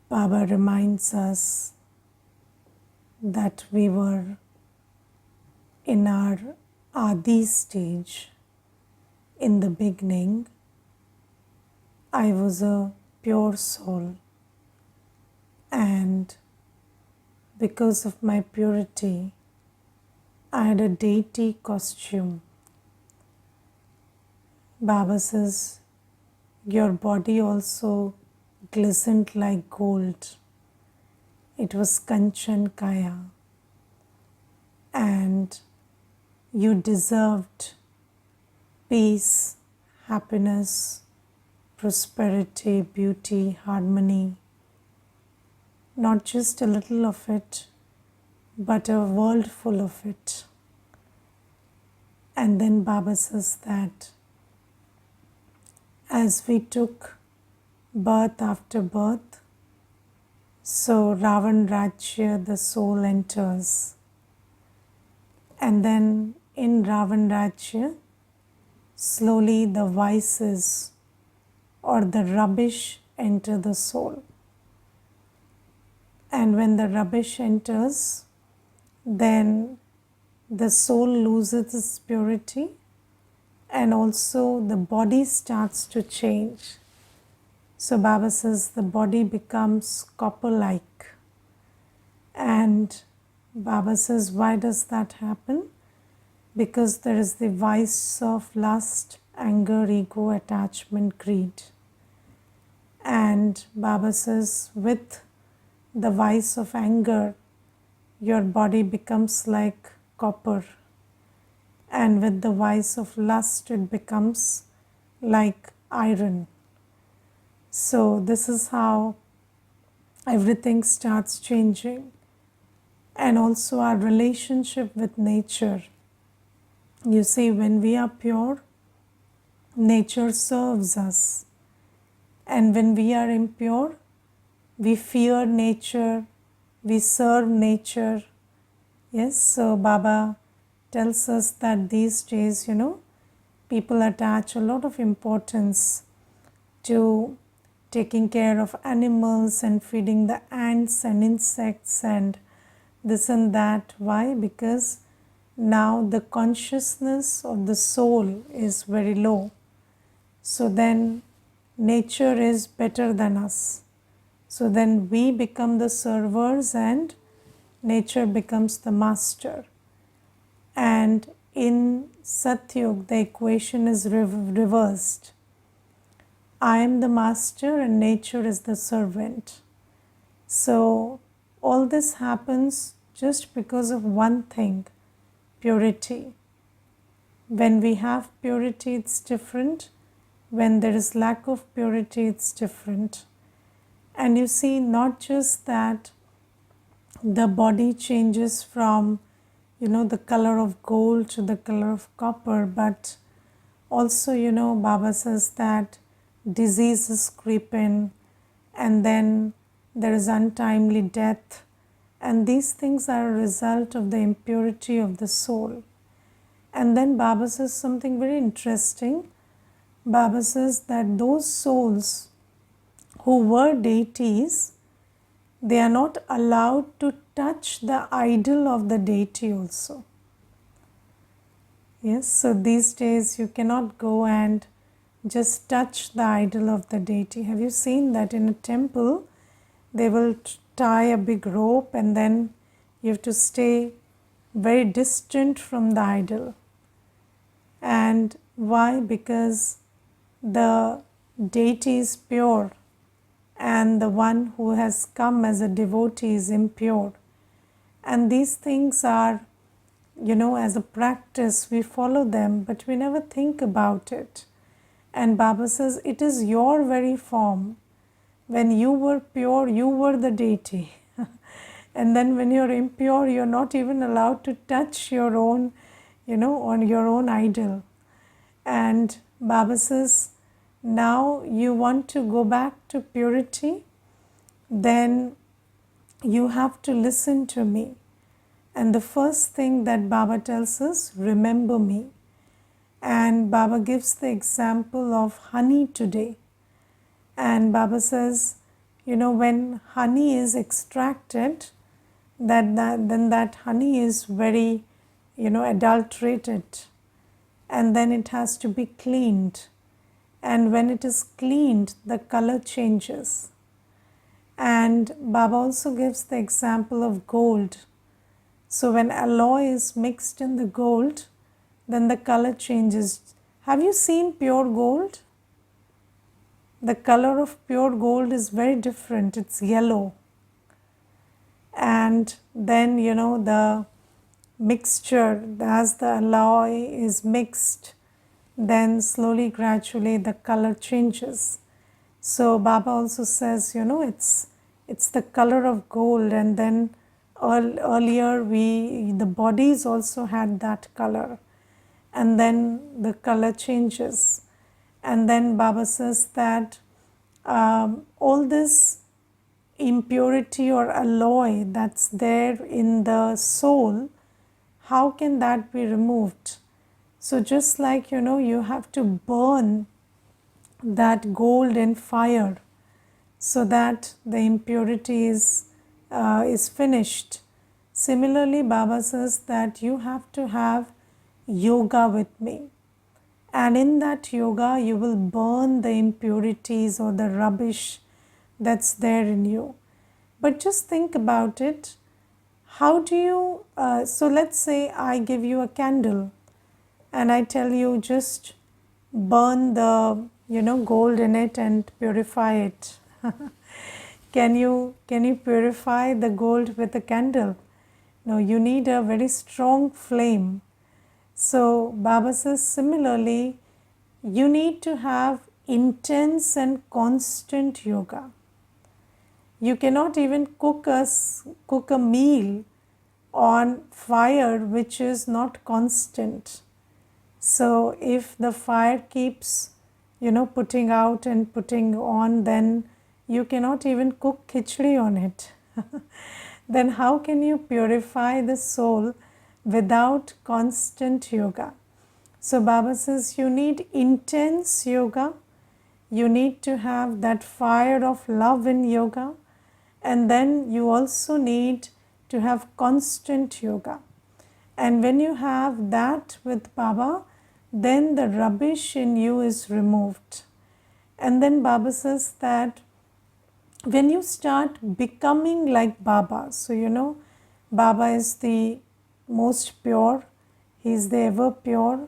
Baba reminds us that we were in our Adi stage. In the beginning, I was a pure soul, and because of my purity, I had a deity costume. Baba says, your body also glistened like gold. It was Kanchan Kaya, and you deserved peace, happiness, prosperity, beauty, harmony. Not just a little of it, but a world full of it. And then Baba says that as we took birth after birth, so Ravan Rajya, the soul enters. And then in Ravan Rajya, slowly the vices or the rubbish enter the soul. And when the rubbish enters, then the soul loses its purity, and also the body starts to change. So Baba says the body becomes copper-like. And Baba says, why does that happen? Because there is the vice of lust, anger, ego, attachment, greed. And Baba says, with the vice of anger, your body becomes like copper. And with the vice of lust, it becomes like iron. So this is how everything starts changing. And also our relationship with nature. You see, when we are pure, nature serves us. And when we are impure, we fear nature, we serve nature. Yes, so Baba tells us that these days, people attach a lot of importance to taking care of animals and feeding the ants and insects and this and that. Why? Because now the consciousness of the soul is very low. So then nature is better than us. So then we become the servers and nature becomes the master. And in Satyug, the equation is reversed. I am the master and nature is the servant. So all this happens just because of one thing, purity. When we have purity, it's different. When there is lack of purity, it's different. And you see, not just that the body changes from, the color of gold to the color of copper, but also, Baba says that diseases creep in, and then there is untimely death. And these things are a result of the impurity of the soul. And then Baba says something very interesting. Baba says that those souls who were deities, they are not allowed to touch the idol of the deity also. Yes, so these days you cannot go and just touch the idol of the deity. Have you seen that in a temple? They will tie a big rope and then you have to stay very distant from the idol. And why? Because the deity is pure and the one who has come as a devotee is impure. And these things are, as a practice, we follow them, but we never think about it. And Baba says, it is your very form. When you were pure, you were the deity. And then when you're impure, you're not even allowed to touch your own, on your own idol. And Baba says, now you want to go back to purity, then you have to listen to me. And the first thing that Baba tells us, remember me. And Baba gives the example of honey today. And Baba says, when honey is extracted, then that honey is very, adulterated, and then it has to be cleaned. And when it is cleaned, the color changes. And Baba also gives the example of gold. So when alloy is mixed in the gold, then the color changes. Have you seen pure gold? The color of pure gold is very different. It's yellow. And then, the mixture, as the alloy is mixed, then slowly, gradually, the color changes. So Baba also says, it's the color of gold, and then earlier the bodies also had that color, and then the color changes. And then Baba says that all this impurity or alloy that's there in the soul, how can that be removed? So just like, you have to burn that gold in fire so that the impurity is finished. Similarly, Baba says that you have to have yoga with me. And in that yoga, you will burn the impurities or the rubbish that's there in you. But just think about it. How do you, so let's say I give you a candle and I tell you just burn the, gold in it and purify it. Can you purify the gold with a candle? No, you need a very strong flame. So Baba says similarly, you need to have intense and constant yoga. You cannot even cook a meal on fire which is not constant. So if the fire keeps, putting out and putting on, then you cannot even cook khichdi on it. Then how can you purify the soul without constant yoga? So Baba says you need intense yoga, you need to have that fire of love in yoga, and then you also need to have constant yoga. And when you have that with Baba, then the rubbish in you is removed. And then Baba says that when you start becoming like Baba, so Baba is the most pure, he is the ever pure.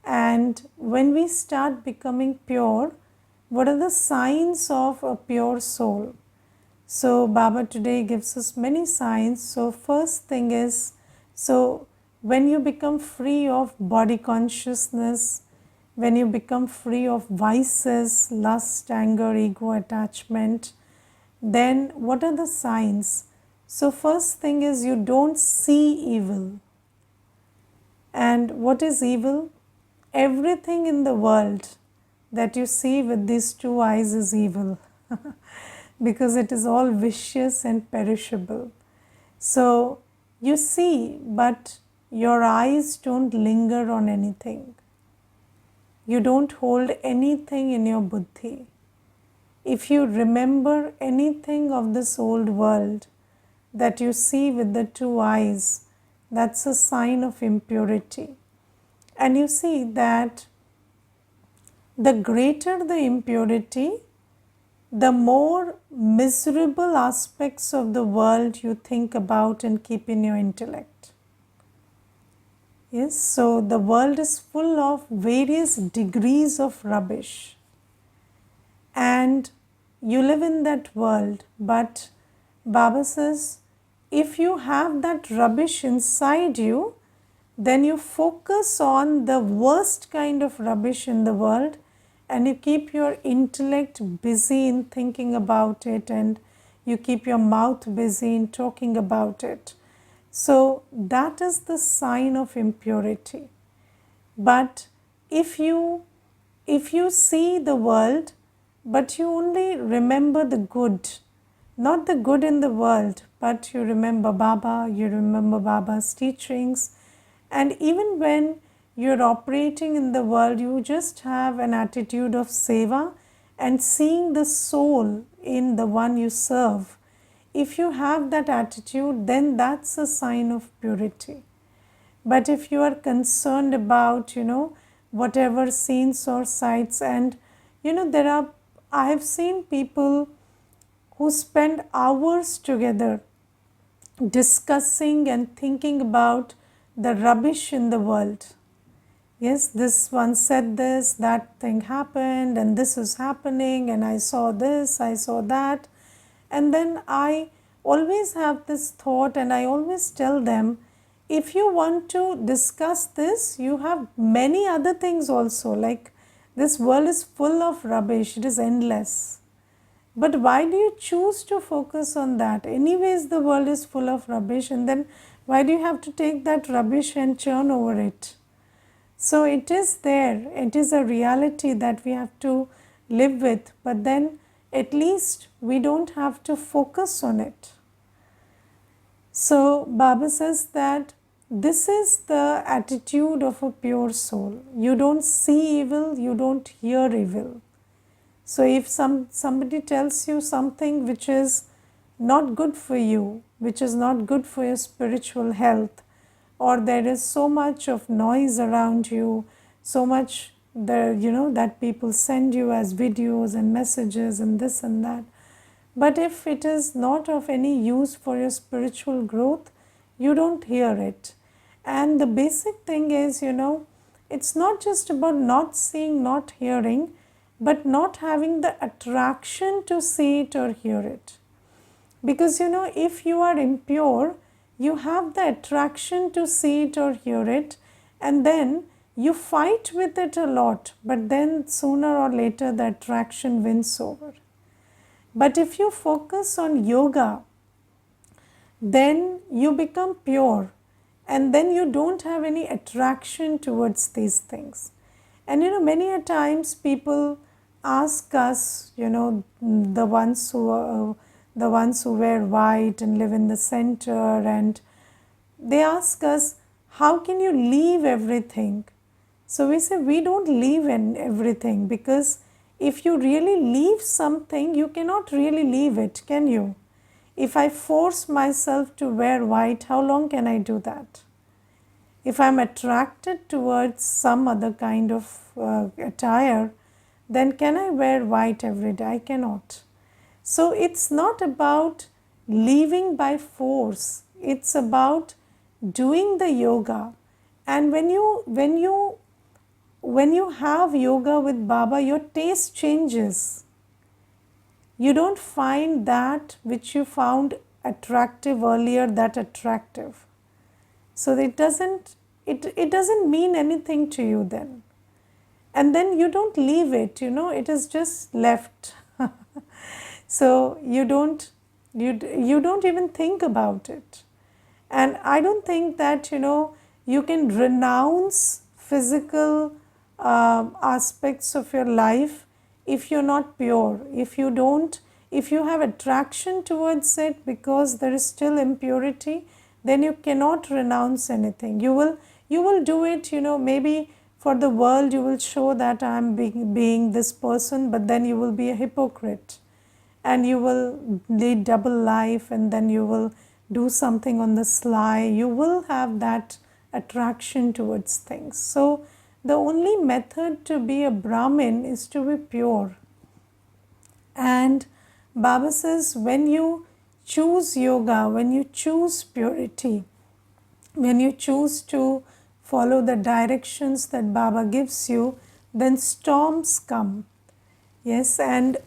And when we start becoming pure, what are the signs of a pure soul? So Baba today gives us many signs. So first thing is, so when you become free of body consciousness, when you become free of vices, lust, anger, ego, attachment, then what are the signs? So first thing is you don't see evil. And what is evil? Everything in the world that you see with these two eyes is evil. Because it is all vicious and perishable. So you see, but your eyes don't linger on anything. You don't hold anything in your buddhi. If you remember anything of this old world that you see with the two eyes, that's a sign of impurity. And you see that the greater the impurity, the more miserable aspects of the world you think about and keep in your intellect. Yes, so the world is full of various degrees of rubbish. And you live in that world, but Baba says, if you have that rubbish inside you, then you focus on the worst kind of rubbish in the world, and you keep your intellect busy in thinking about it, and you keep your mouth busy in talking about it. So that is the sign of impurity. But if you see the world, but you only remember the good, not the good in the world, but you remember Baba, you remember Baba's teachings, and even when you're operating in the world, you just have an attitude of seva, and seeing the soul in the one you serve, if you have that attitude, then that's a sign of purity. But if you are concerned about, whatever scenes or sights, and I have seen people who spend hours together discussing and thinking about the rubbish in the world. Yes, this one said this, that thing happened, and this is happening, and I saw this, I saw that. And then I always have this thought, and I always tell them, if you want to discuss this, you have many other things also. Like, this world is full of rubbish, it is endless. But why do you choose to focus on that? Anyways, the world is full of rubbish, and then why do you have to take that rubbish and churn over it? So it is there, it is a reality that we have to live with, but then at least we don't have to focus on it. So Baba says that this is the attitude of a pure soul. You don't see evil, you don't hear evil. So if somebody tells you something which is not good for you, which is not good for your spiritual health, or there is so much of noise around you, so much that people send you as videos and messages and this and that. But if it is not of any use for your spiritual growth, you don't hear it. And the basic thing is, it's not just about not seeing, not hearing, but not having the attraction to see it or hear it. Because if you are impure, you have the attraction to see it or hear it, and then you fight with it a lot, but then sooner or later the attraction wins over. But if you focus on yoga, then you become pure, and then you don't have any attraction towards these things. And many a times people ask us, the ones who wear white and live in the center, and they ask us, how can you leave everything? So we say, we don't leave everything, because if you really leave something, you cannot really leave it, can you? If I force myself to wear white, how long can I do that? If I'm attracted towards some other kind of attire, then can I wear white every day? I cannot. So it's not about leaving by force, it's about doing the yoga. And when you have yoga with Baba, your taste changes. You don't find that which you found attractive earlier that attractive. So it doesn't mean anything to you then. And then you don't leave it, it is just left. So you don't even think about it. And I don't think that you can renounce physical aspects of your life if you're not pure. If you have attraction towards it because there is still impurity, then you cannot renounce anything. You will do it, maybe for the world you will show that I am being this person, but then you will be a hypocrite. And you will lead double life, and then you will do something on the sly. You will have that attraction towards things. So the only method to be a Brahmin is to be pure. And Baba says, when you choose yoga, when you choose purity, when you choose to follow the directions that Baba gives you, then storms come. Yes, and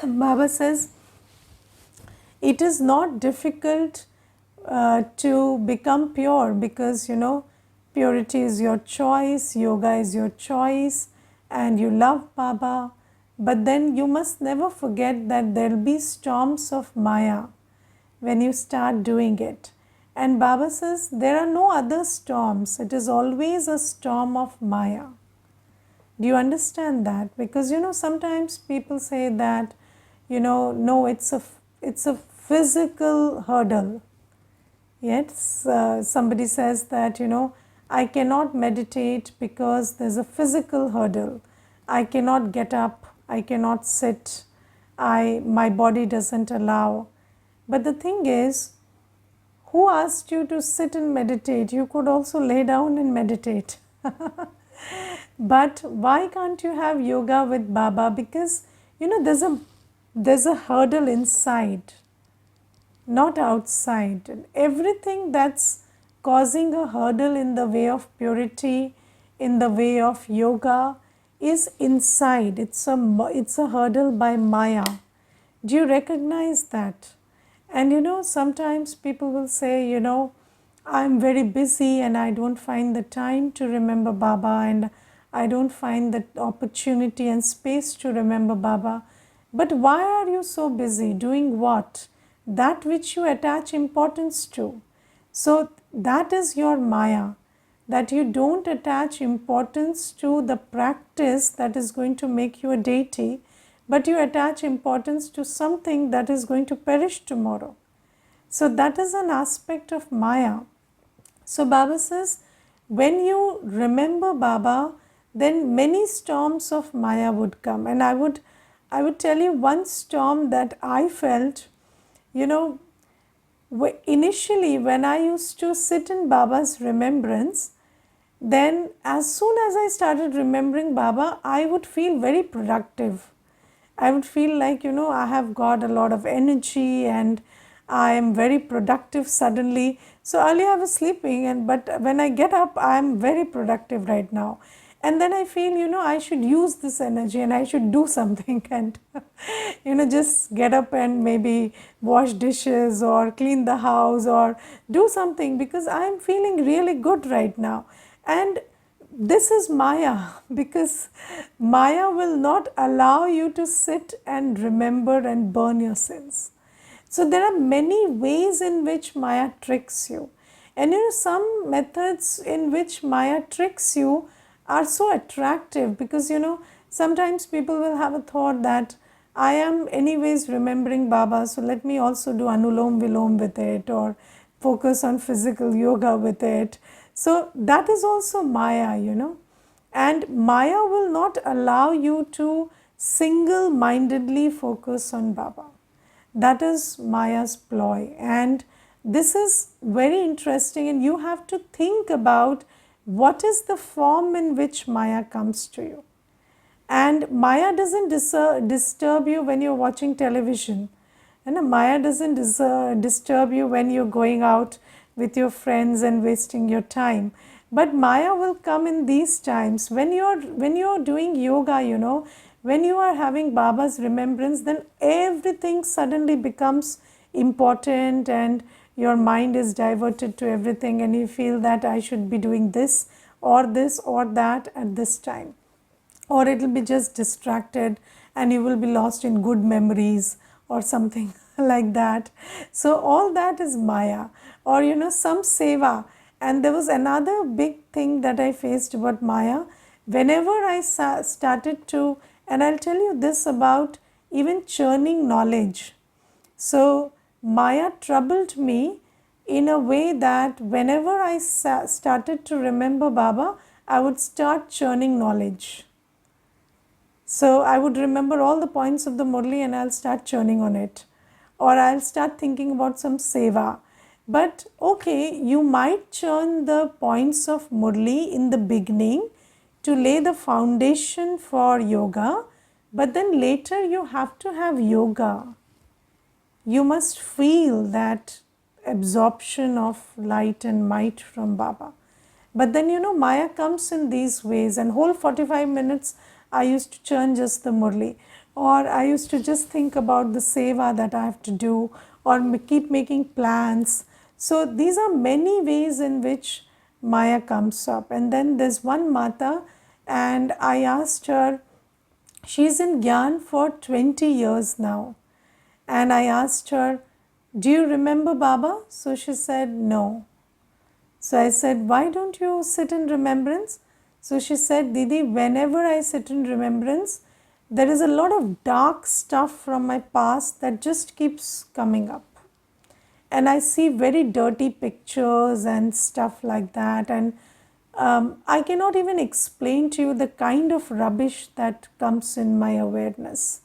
Baba says, it is not difficult to become pure, because purity is your choice, yoga is your choice, and you love Baba. But then you must never forget that there will be storms of Maya when you start doing it. And Baba says there are no other storms, it is always a storm of Maya. Do you understand that? Because sometimes people say that no, it's a physical hurdle. Yes, somebody says that I cannot meditate because there's a physical hurdle. I cannot get up, I cannot sit, my body doesn't allow. But the thing is, who asked you to sit and meditate? You could also lay down and meditate. But why can't you have yoga with Baba? Because there's a hurdle inside, not outside. And everything that's causing a hurdle in the way of purity, in the way of yoga, is inside. It's a hurdle by Maya. Do you recognize that? And sometimes people will say, I'm very busy and I don't find the time to remember Baba, and I don't find the opportunity and space to remember Baba. But why are you so busy? Doing what? That which you attach importance to. So that is your Maya, that you don't attach importance to the practice that is going to make you a deity, but you attach importance to something that is going to perish tomorrow. So that is an aspect of Maya. So Baba says, when you remember Baba, then many storms of Maya would come. And I would tell you one storm that I felt, initially when I used to sit in Baba's remembrance, then as soon as I started remembering Baba, I would feel very productive. I would feel like, I have got a lot of energy and I am very productive suddenly. So earlier I was sleeping, but when I get up, I am very productive right now. And then I feel, I should use this energy and I should do something and, just get up and maybe wash dishes or clean the house or do something, because I am feeling really good right now. And this is Maya, because Maya will not allow you to sit and remember and burn your sins. So there are many ways in which Maya tricks you. And some methods in which Maya tricks you are so attractive, because sometimes people will have a thought that I am anyways remembering Baba, so let me also do Anulom Vilom with it, or focus on physical yoga with it. So that is also Maya, and Maya will not allow you to single-mindedly focus on Baba. That is Maya's ploy, and this is very interesting, and you have to think about what is the form in which Maya comes to you. And Maya doesn't disturb you when you're watching television. And Maya doesn't disturb you when you're going out with your friends and wasting your time. But Maya will come in these times when you're doing yoga, when you are having Baba's remembrance, then everything suddenly becomes important and your mind is diverted to everything, and you feel that I should be doing this or that at this time. Or it will be just distracted and you will be lost in good memories or something like that. So all that is Maya, or some seva. And there was another big thing that I faced about Maya. Whenever I started to, and I'll tell you this about even churning knowledge. So Maya troubled me in a way that whenever I started to remember Baba, I would start churning knowledge. So I would remember all the points of the Murli and I'll start churning on it. Or I'll start thinking about some seva. But okay, you might churn the points of Murli in the beginning to lay the foundation for yoga, but then later you have to have yoga. You must feel that absorption of light and might from Baba. But then Maya comes in these ways, and whole 45 minutes I used to churn just the Murli, or I used to just think about the seva that I have to do, or keep making plans. So these are many ways in which Maya comes up. And then there's one Mata, and I asked her, she's in Gyan for 20 years now. And I asked her, do you remember Baba? So she said, no. So I said, why don't you sit in remembrance? So she said, Didi, whenever I sit in remembrance, there is a lot of dark stuff from my past that just keeps coming up. And I see very dirty pictures and stuff like that. And I cannot even explain to you the kind of rubbish that comes in my awareness.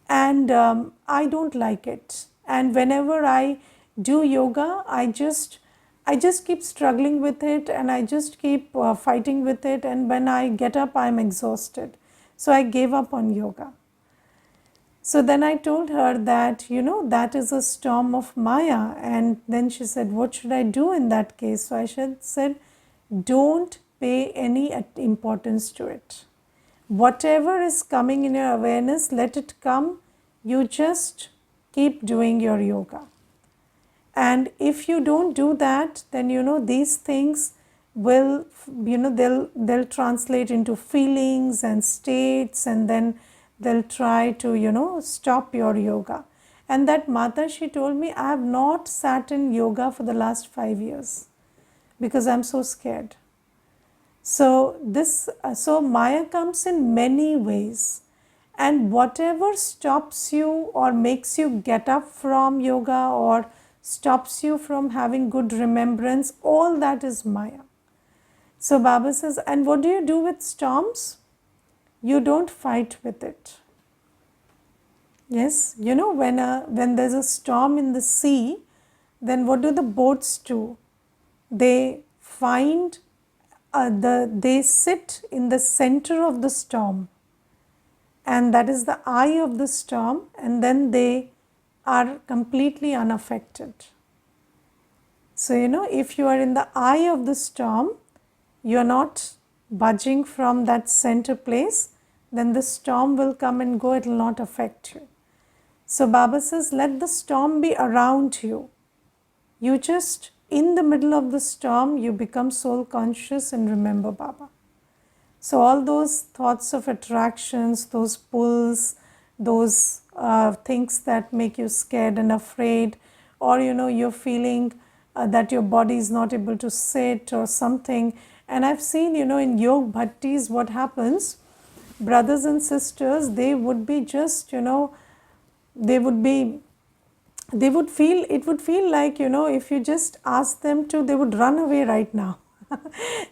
And I don't like it. And whenever I do yoga, I just keep struggling with it, and I just keep fighting with it. And when I get up, I'm exhausted. So I gave up on yoga. So then I told her that, that is a storm of Maya. And then she said, what should I do in that case? So I said, don't pay any importance to it. Whatever is coming in your awareness, let it come. You just keep doing your yoga. And if you don't do that, then these things will, they'll translate into feelings and states, and then they'll try to stop your yoga. And that mata, she told me, I have not sat in yoga for the last 5 years because I'm so scared. So Maya comes in many ways, and whatever stops you or makes you get up from yoga or stops you from having good remembrance, all that is Maya. So Baba says, and what do you do with storms? You don't fight with it. Yes, when there's a storm in the sea, then what do the boats do? They find they sit in the center of the storm, and that is the eye of the storm, and then they are completely unaffected. So, if you are in the eye of the storm, you are not budging from that center place, then the storm will come and go, it will not affect you. So, Baba says, let the storm be around you. You just, in the middle of the storm, you become soul conscious and remember Baba. So all those thoughts of attractions, those pulls, those things that make you scared and afraid, or you're feeling that your body is not able to sit or something. And I've seen, in Yog Bhattis, what happens, brothers and sisters, they would be just, they would feel, it would feel like, if you just ask them to, they would run away right now.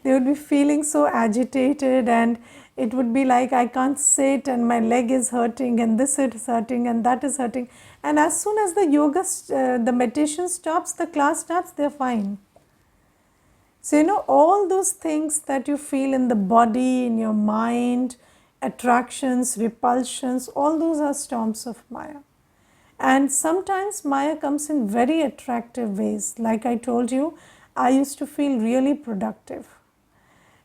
They would be feeling so agitated, and it would be like, I can't sit, and my leg is hurting, and this is hurting, and that is hurting. And as soon as the yoga, the meditation stops, the class starts, they're fine. So, all those things that you feel in the body, in your mind, attractions, repulsions, all those are storms of Maya. And sometimes Maya comes in very attractive ways. Like I told you, I used to feel really productive.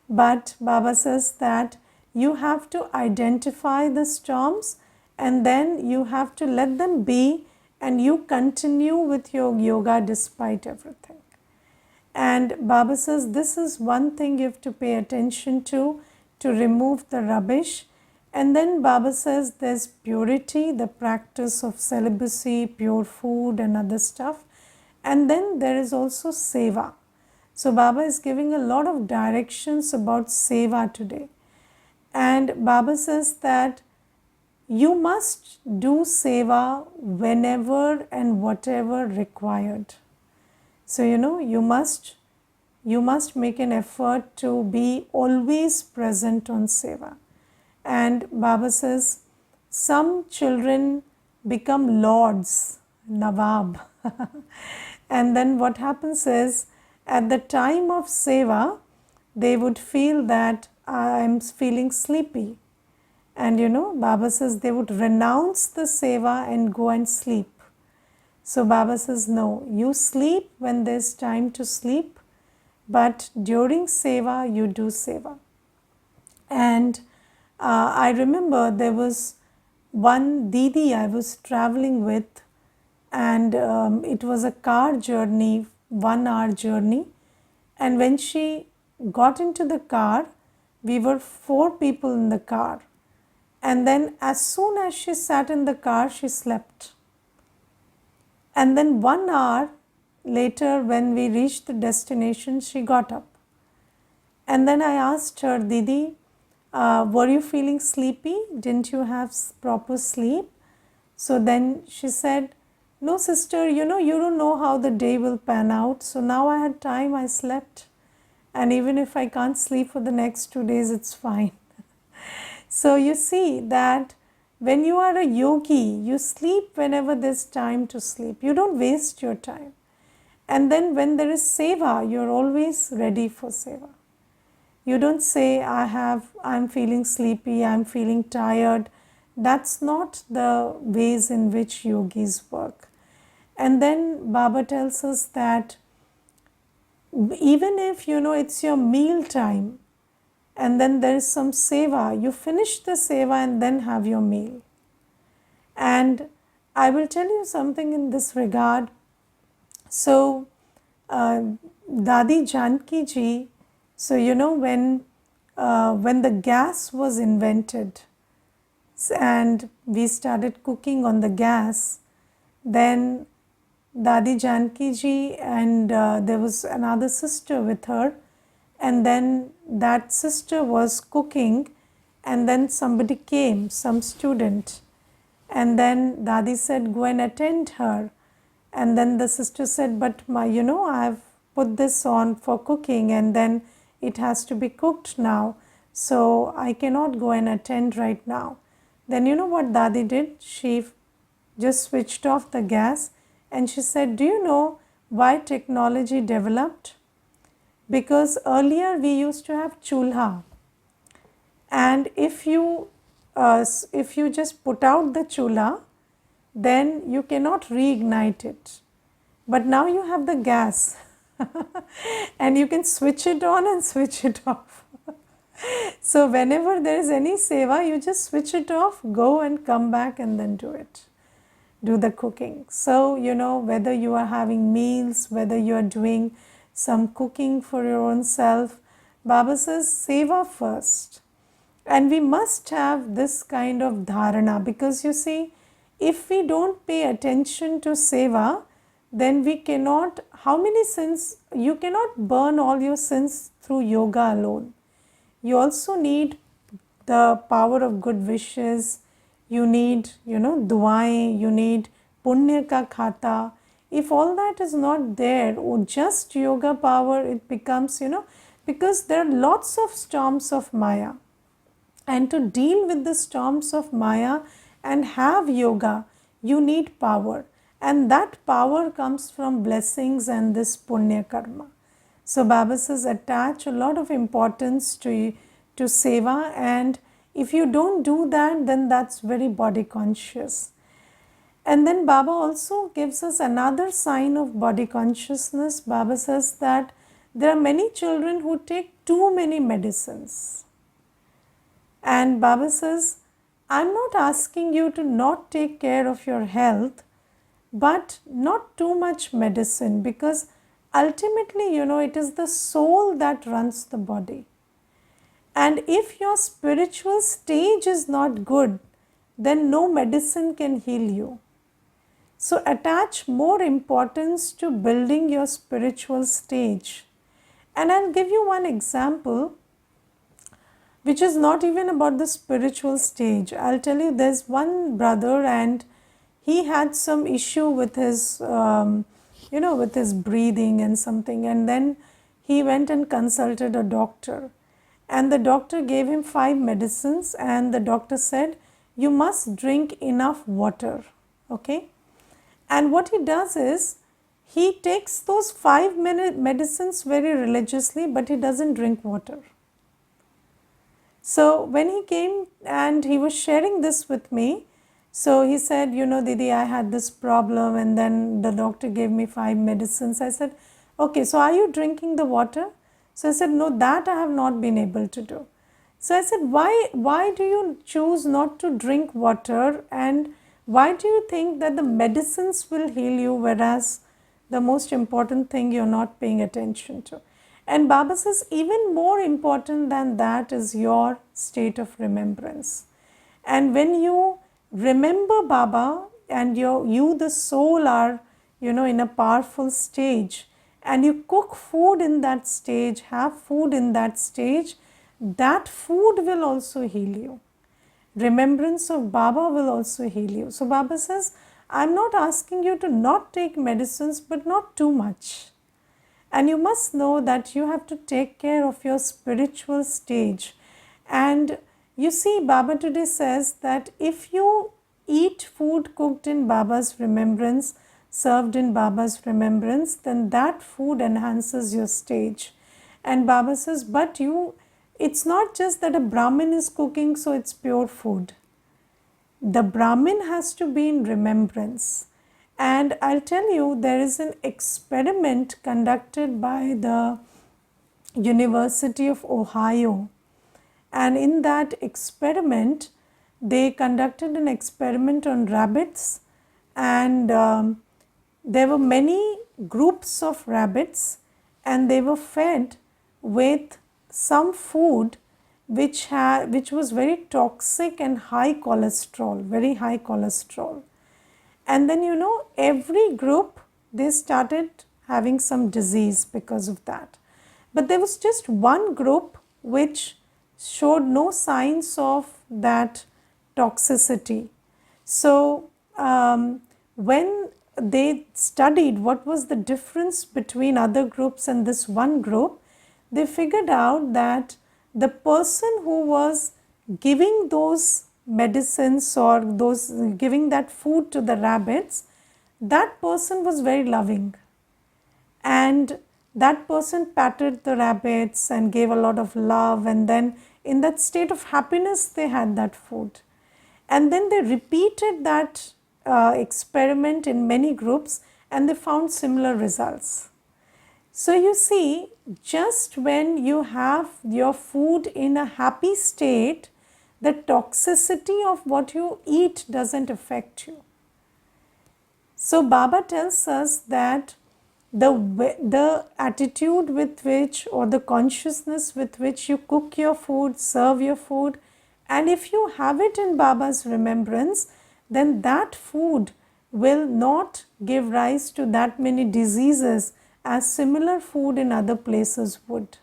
But Baba says that you have to identify the storms, and then you have to let them be, and you continue with your yoga despite everything. And Baba says this is one thing you have to pay attention to remove the rubbish. And then Baba says there's purity, the practice of celibacy, pure food and other stuff. And then there is also seva. So Baba is giving a lot of directions about seva today. And Baba says that you must do seva whenever and whatever required. So, you must make an effort to be always present on seva. And Baba says, some children become lords, Nawab. And then what happens is, at the time of seva, they would feel that I am feeling sleepy. And Baba says they would renounce the seva and go and sleep. So Baba says, no, you sleep when there's time to sleep, but during seva, you do seva. And I remember there was one Didi I was traveling with, and it was a car journey, 1 hour journey. And when she got into the car, we were 4 people in the car. And then as soon as she sat in the car, she slept. And then 1 hour later, when we reached the destination, she got up. And then I asked her, Didi, were you feeling sleepy? Didn't you have proper sleep? So then she said, no sister, you don't know how the day will pan out. So now I had time, I slept. and even if I can't sleep for the next 2 days, it's fine. So you see that when you are a yogi, you sleep whenever there's time to sleep. You don't waste your time. And then when there is seva, you're always ready for seva. You don't say, I'm feeling sleepy, I'm feeling tired. That's not the ways in which yogis work. And then Baba tells us that even if it's your meal time and then there is some seva, you finish the seva and then have your meal. And I will tell you something in this regard. So, Dadi Janki ji, so when the gas was invented and we started cooking on the gas, then Dadi Janki ji and there was another sister with her, and then that sister was cooking, and then somebody came, some student, and then Dadi said, go and attend her. And then the sister said, but I've put this on for cooking and then it has to be cooked now, so I cannot go and attend right now. Then you know what Dadi did? She just switched off the gas and she said, do you know why technology developed? Because earlier we used to have chulha, and if you just put out the chulha, then you cannot reignite it. But now you have the gas and you can switch it on and switch it off. So whenever there is any seva, you just switch it off, go and come back and then do it. Do the cooking. So, whether you are having meals, whether you are doing some cooking for your own self, Baba says seva first. And we must have this kind of dharana, because you see, if we don't pay attention to seva, then we cannot, how many sins, you cannot burn all your sins through yoga alone. You also need the power of good wishes, you need, duaएं, you need punya ka khata. If all that is not there, or just yoga power, it becomes, because there are lots of storms of Maya. And to deal with the storms of Maya and have yoga, you need power. And that power comes from blessings and this punya karma. So Baba says attach a lot of importance to seva, and if you don't do that, then that's very body conscious. And then Baba also gives us another sign of body consciousness. Baba says that there are many children who take too many medicines. And Baba says, I'm not asking you to not take care of your health, but not too much medicine, because ultimately, it is the soul that runs the body. And if your spiritual stage is not good, then no medicine can heal you. So attach more importance to building your spiritual stage. And I'll give you one example, which is not even about the spiritual stage. I'll tell you, there's one brother and he had some issue with his, with his breathing and something, and then he went and consulted a doctor. And the doctor gave him 5 medicines, and the doctor said, you must drink enough water, okay? And what he does is, he takes those 5 medicines very religiously, but he doesn't drink water. So when he came and he was sharing this with me, so he said, Didi, I had this problem and then the doctor gave me 5 medicines. I said, okay, so are you drinking the water? So I said, no, that I have not been able to do. So I said, why do you choose not to drink water, and why do you think that the medicines will heal you, whereas the most important thing you're not paying attention to? And Baba says, even more important than that is your state of remembrance. And when you remember Baba and you the soul are, in a powerful stage, and you cook food in that stage, have food in that stage, that food will also heal you. Remembrance of Baba will also heal you. So Baba says, I'm not asking you to not take medicines, but not too much. And you must know that you have to take care of your spiritual stage. And you see, Baba today says that if you eat food cooked in Baba's remembrance, served in Baba's remembrance, then that food enhances your stage. And Baba says, but it's not just that a Brahmin is cooking, so it's pure food. The Brahmin has to be in remembrance. And I'll tell you, there is an experiment conducted by the University of Ohio. And in that experiment, they conducted an experiment on rabbits, and there were many groups of rabbits, and they were fed with some food which was very toxic and high cholesterol, very high cholesterol. And then every group, they started having some disease because of that. But there was just one group which showed no signs of that toxicity. So when they studied what was the difference between other groups and this one group, they figured out that the person who was giving those medicines or giving that food to the rabbits, that person was very loving, and that person patted the rabbits and gave a lot of love, and then in that state of happiness they had that food. And then they repeated that experiment in many groups, and they found similar results. So you see, just when you have your food in a happy state, the toxicity of what you eat doesn't affect you. So Baba tells us that the attitude with which, or the consciousness with which you cook your food, serve your food, and if you have it in Baba's remembrance, then that food will not give rise to that many diseases as similar food in other places would.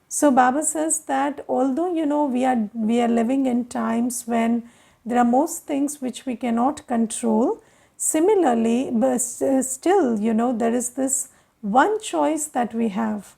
So Baba says that although we are living in times when there are most things which we cannot control, similarly, but still there is this one choice that we have,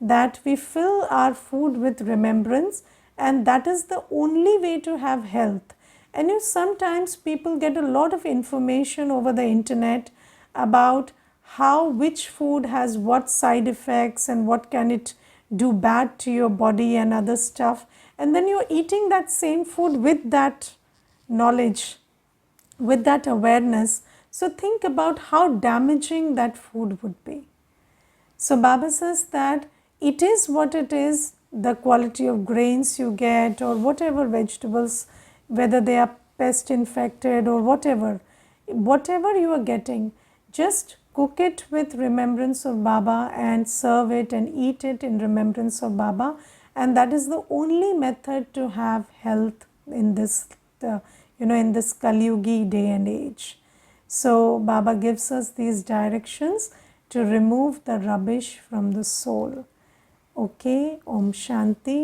that we fill our food with remembrance, and that is the only way to have health. And sometimes people get a lot of information over the internet about which food has what side effects and what can it do bad to your body and other stuff, and then you're eating that same food with that knowledge, with that awareness. So think about how damaging that food would be. So Baba says that it is what it is, the quality of grains you get or whatever vegetables, whether they are pest infected or whatever you are getting, just cook it with remembrance of Baba and serve it and eat it in remembrance of Baba, and that is the only method to have health in this in this Kali Yugi day and age. So Baba gives us these directions to remove the rubbish from the soul. Okay, Om Shanti.